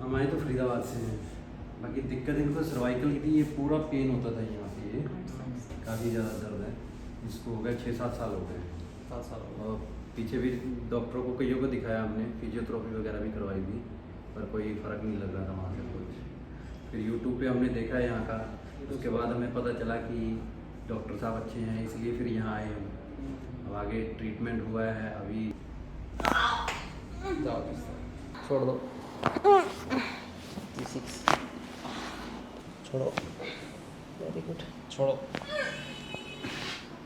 हम आए तो फरीदाबाद से हैं। बाकी दिक्कत इनको सर्वाइकल की थी, ये पूरा पेन होता था यहाँ पे, ये काफ़ी ज़्यादा दर्द है। इसको हो गया 6-7 साल हो गए। 7 साल हो और पीछे भी डॉक्टरों को कईयों को दिखाया हमने, फिजियोथेरेपी वगैरह भी करवाई थी, पर कोई फ़र्क नहीं लग रहा था वहाँ से कुछ। फिर यूट्यूब पे हमने देखा है यहाँ का, उसके बाद हमें पता चला कि डॉक्टर साहब अच्छे हैं, इसलिए फिर यहाँ आए हम। अब आगे ट्रीटमेंट हुआ है अभी। जाओ छोड़ दो। 6 छोड़ो, वेरी गुड, छोड़ो।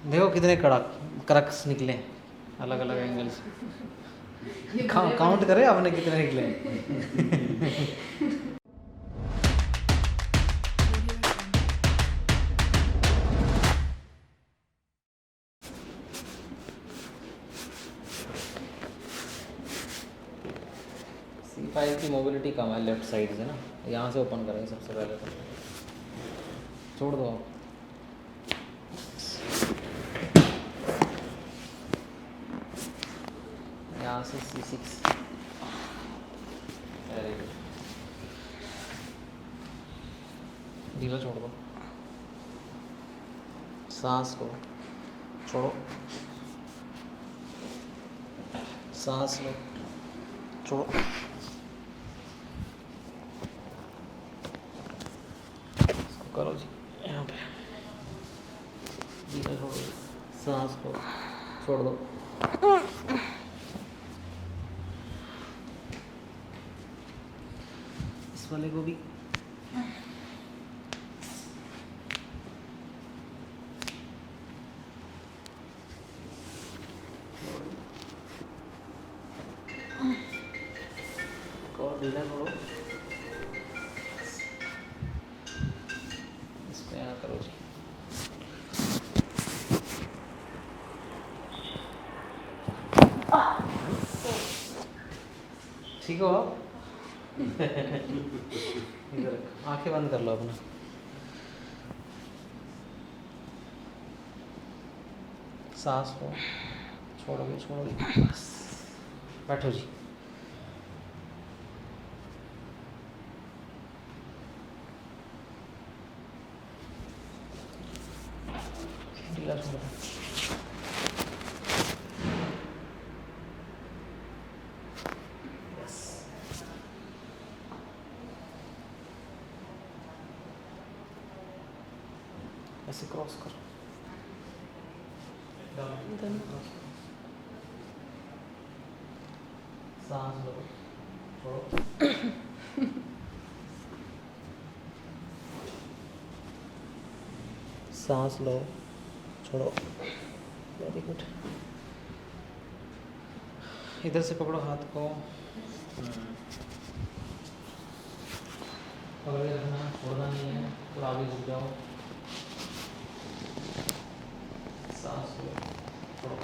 देखो कितने कड़क क्रक्स निकले अलग अलग एंगल से। काउंट करे आपने कितने निकले। C5 की मोबिलिटी कम है लेफ्ट साइड से ना, यहाँ से ओपन करेंगे सबसे पहले तो। छोड़ दो। यहाँ से C6, वेरी गुड। ढीला छोड़ दो, सांस लो, छोड़ो, सांस लो, छोड़ो, इसको करो जी यहाँ पे। ढीला छोड़ो, सांस लो, छोड़ दो। इस वाले को भी और ढीला छोड़ो। इस पे यहाँ करो जी। ठीक हो आप? इधर आंखें बंद कर लो अपना। सांस लो, छोड़ोगे छोड़ोगे, बस बैठो जी। ढीला छोड़ो। यस, ऐसे क्रॉस करो। सांस लो, छोड़ो, सांस लो, छोड़ो, वेरी गुड। इधर से पकड़ो हाथ को, पकड़े रखना, छोड़ना नहीं है, पूरा आगे झुक जाओ। सांस लो, छोड़ो,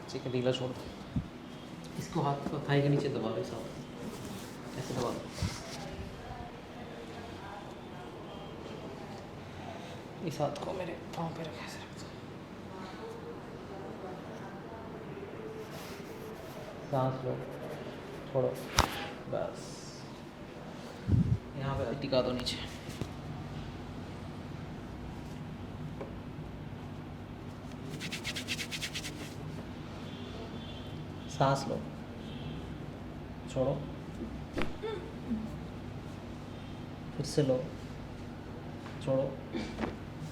ठीक है, ढीला छोड़ दो। इसको हाथ को थाई के नीचे दबा दो, साथ ऐसे दबा दो। इस हाथ को मेरे पाँव पे रखे, ऐसे रख दो। सांस लो, छोड़ो, बस यहाँ पे टिका दो नीचे। सांस लो, छोड़ो, फिर से लो, छोड़ो,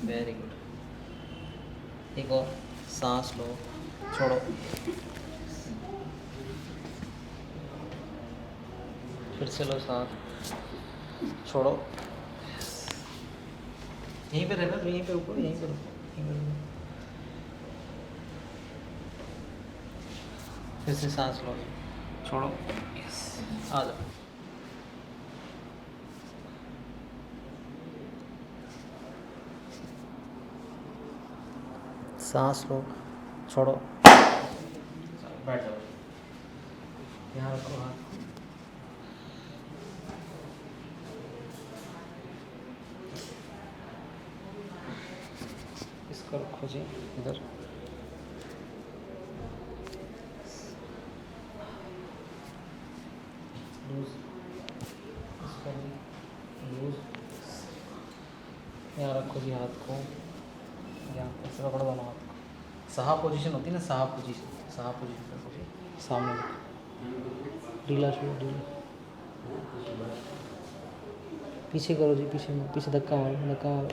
वेरी गुड। एक और, सांस लो, छोड़ो, फिर से लो सांस, छोड़ो। यहीं पे रहना, यहीं पे ऊपर, यहीं पे रुको, यहीं पे रुको। फिर से सांस लो, छोड़ो, यस, आ जाओ। सांस लो, छोड़ो, बैठ जाओ। यहाँ रखो हाथ, इसको रखो जी इधर। लूज इसका जी लूज। यहाँ रखो जी हाथ को, यहाँ ऐसे पकड़ो दोनों हाथ को। साहा पोजीशन होती है ना, साहा पोजीशन रखो जी सामने रखो। ढीला छोड़ो, ढीला पीछे करो जी, पीछे धक्का मारो, धक्का मारो,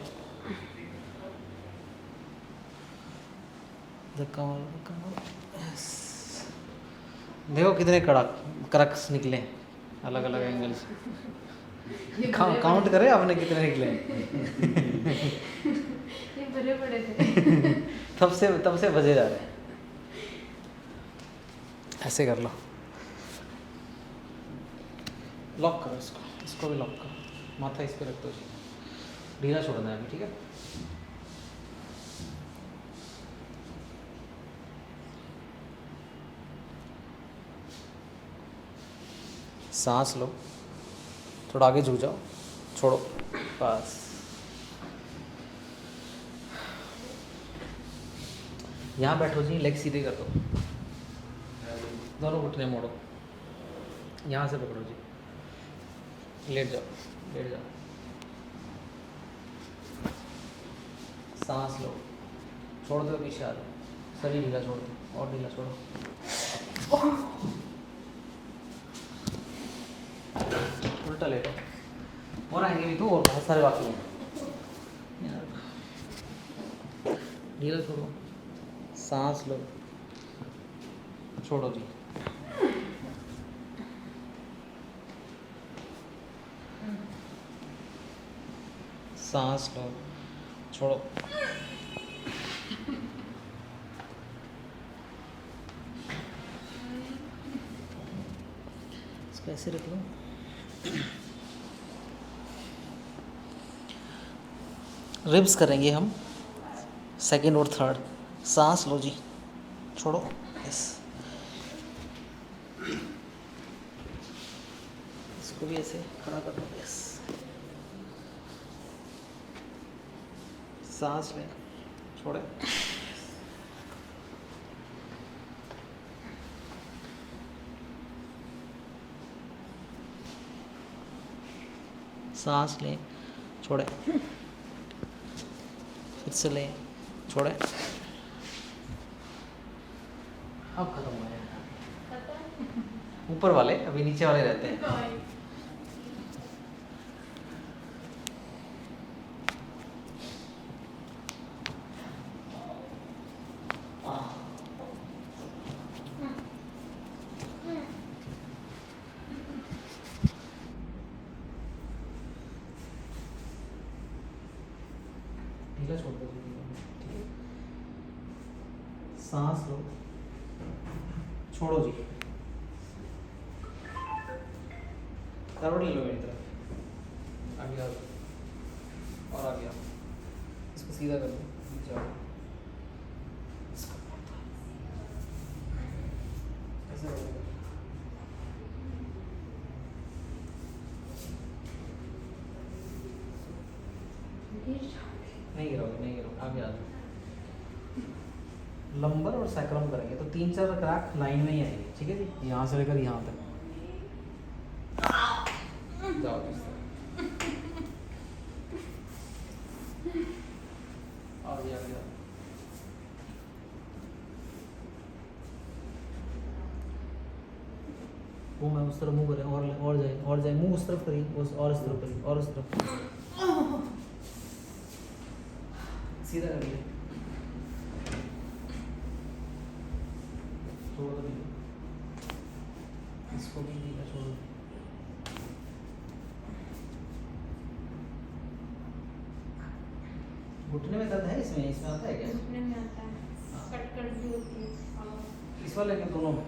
धक्का मारो, धक्का मारो। यस, देखो कितने क्रक्स निकले अलग अलग एंगल से। काउंट करें आपने कितने निकले? ये बड़े बड़े थे। तब से बजे जा रहे हैं। ऐसे कर लो, लॉक करो इसको भी लॉक करो। माथा इस पे रख दो जी, ढीला छोड़ना है अभी, ठीक है। सांस लो, थोड़ा आगे झुक जाओ, छोड़ो, बस। यहाँ बैठो जी, लेग सीधे कर दो, दोनों घुटने मोड़ो, यहाँ से पकड़ो जी, लेट जाओ, लेट जाओ। सांस लो, छोड़ दो, पीछे आ जाओ, शरीर ढीला छोड़ दो, और ढीला छोड़ो। उल्टा लेटो, और आएंगे भी तो, और बहुत सारे बाकी हैं। ढीला छोड़ो, सांस लो, छोड़ो जी। सांस लो, छोड़ो। इसको ऐसे रख लो। रिब्स करेंगे हम, सेकंड और थर्ड। सांस लो जी, छोड़ो, यस। इसको भी ऐसे खड़ा कर दो, यस। सांस लें, छोड़े, सांस लें, छोड़े, फिर से लें, छोड़े। अब खत्म हो गया। ऊपर वाले अभी नीचे वाले रहते हैं। ढीला छोड़ दो, ठीक है। सांस लो, छोड़ो जी, करवट ले लो मेरी तरफ, आगे आओ और आगे आओ, इसको सीधा कर दो, नीचे आओ, इसको ऐसे कर दो। नहीं गिराओ, आगे आ जाओ। लंबर और सैक्रम करेंगे तो 3-4 क्रैक लाइन में ही आएंगे, ठीक है जी। यहाँ से लेकर यहाँ तक जाओ, इस तरह। आगे आओ। वो मैं उस तरफ मुंह करें, और जाए मुंह उस तरफ करिए, और इस तरफ करिए, और उस तरफ सीधा करिए, छोड़ दो, इसको भी नीचे छोड़ दो। घुटने में दर्द है, इसमें आता है क्या? घुटने में आता है, कट भी होती है। इस वाले के दोनों में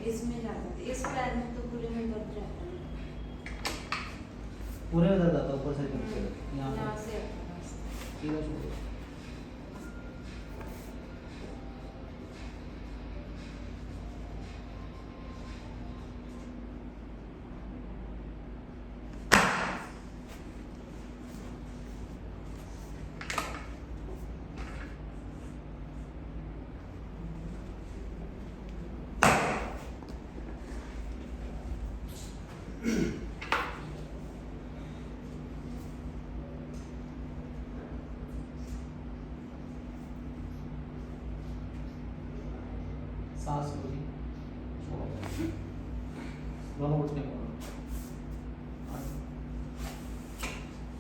इसमें जाता है, इस पैर में तो पूरे में दर्द जाता है। पूरे में दर्द आता है, ऊपर से नीचे यहाँ यहाँ से से आता है। सीधा छोड़ दो।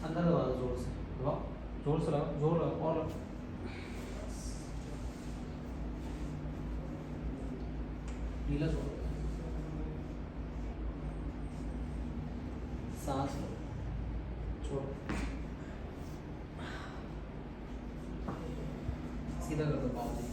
अंदर दबा दो जोर से, दबाओ, जोर से लगाओ, जोर लगाओ और लगाओ। ढीला छोड़ो, सांस लो, छोड़ो, सीधा कर दो पाँव जी।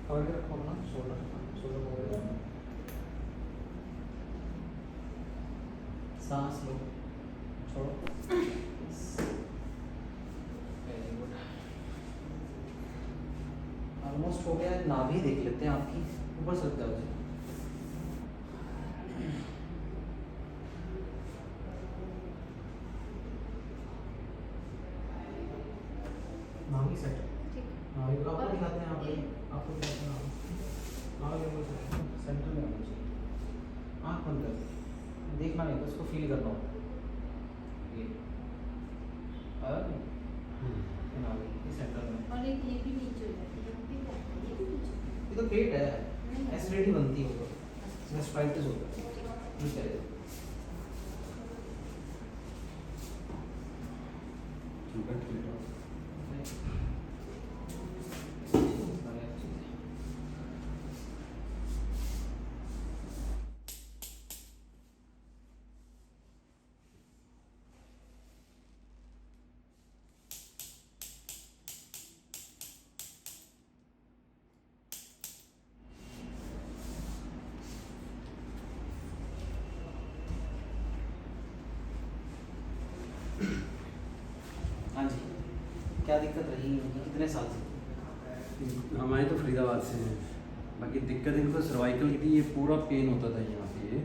कवर के रखो अपना शोल्डर, शोल्डर को कवर करो। सांस लो, छोड़ो। Very good. ऑलमोस्ट हो गया है, नाभि देख लेते हैं आपकी, ऊपर से जाओ जी। नाभि सेट, ठीक नाभि आपको दिखाते हैं, आप आपको दिखाते हैं, नाभि ऊपर सेंटर में आना चाहिए। आँख बंद कर, देखना नहीं तो उसको फील करना होता है। ये आया नहीं? ये नाभि ये सेंटर में, और एक ये भी नीचे हो जाती है, यहाँ पे क्या है? ये भी नीचे। ये तो पेट है, नहीं। एसिडिटी बनती है वो, गैस्ट्राइटिस होता है। ठीक है, हाँ जी, क्या दिक्कत रही उनकी, कितने साल से? हम आए तो फरीदाबाद से हैं। बाकी दिक्कत इनको सर्वाइकल की थी, ये पूरा पेन होता था यहाँ पे, ये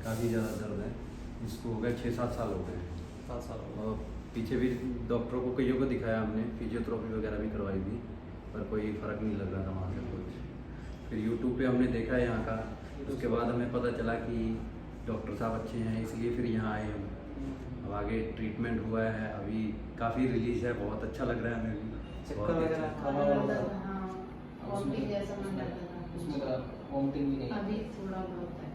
काफ़ी ज़्यादा दर्द है। इसको हो गया 6-7 साल हो गए हैं। 7 साल हो और पीछे भी डॉक्टरों को कईयों को दिखाया हमने, फिजियोथेरेपी वगैरह भी करवाई थी, पर कोई फ़र्क नहीं लग रहा था वहाँ से कुछ। फिर यूट्यूब पे हमने देखा है यहाँ का, उसके बाद हमें पता चला कि डॉक्टर साहब अच्छे हैं, इसलिए फिर यहाँ आए हम। अब आगे ट्रीटमेंट हुआ है, अभी काफ़ी रिलीज है, बहुत अच्छा लग रहा है हमें भी। चक्कर बहुत वगैरह अच्छा। खाना वाला हाँ, वॉमिटिंग जैसा मन करता था। उसमें वोमिटिंग भी नहीं है। अभी थोड़ा बहुत है।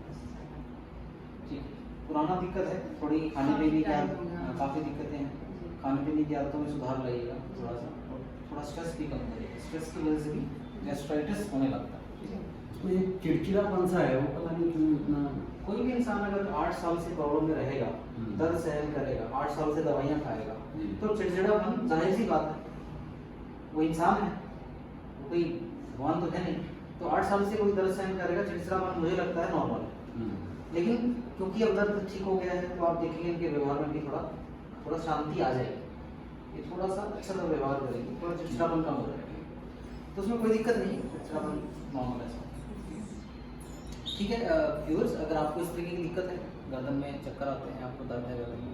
ठीक है, पुराना दिक्कत है थोड़ी, खाने काफी पीने की टाइम हो गया। काफ़ी दिक्कतें हैं, खाने पीने की आदतों में सुधार लाइएगा थोड़ा सा, और थोड़ा स्ट्रेस भी कम करिए। स्ट्रेस की वजह से भी गैस्ट्राइटिस होने लगता है। तो ये चिड़चिड़ापन सा है, वो पता नहीं क्यों इतना। कोई भी इंसान अगर 8 साल से प्रॉब्लम में रहेगा, दर्द सहन करेगा, 8 साल से दवाइयाँ खाएगा, तो चिड़चिड़ापन जाहिर सी बात है, वो इंसान है, वो कोई भगवान तो है नहीं। तो 8 साल से कोई दर्द सहन करेगा, चिड़चिड़ापन मुझे लगता है नॉर्मल है। लेकिन क्योंकि अब दर्द ठीक हो गया है, तो आप देखेंगे इनके व्यवहार में भी थोड़ा शांति आ जाएगी, ये थोड़ा सा अच्छा सा व्यवहार करेंगे, थोड़ा चिड़चिड़ापन कम हो जाएगा, तो उसमें कोई दिक्कत नहीं है, चिड़चिड़ापन नॉर्मल है। ठीक है व्यूअर्स, अगर आपको इस तरीके की दिक्कत है, गर्दन में चक्कर आते हैं, आपको दर्द है गर्दन में,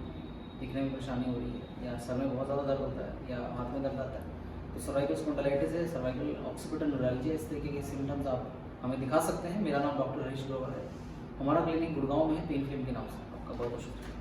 दिखने में परेशानी हो रही है, या सर में बहुत ज़्यादा दर्द होता है, या हाथ में दर्द आता है, तो सर्वाइकल स्पॉन्डिलाइटिस है, सर्वाइकल ऑक्सीपिटल न्यूरैल्जिया, इस तरीके के सिम्टम्स आप हमें दिखा सकते हैं। मेरा नाम डॉक्टर हरीश ग्रोवर है, हमारा क्लिनिक गुड़गांव में है, पेन क्लिनिक के नाम से। आपका बहुत बहुत शुक्रिया।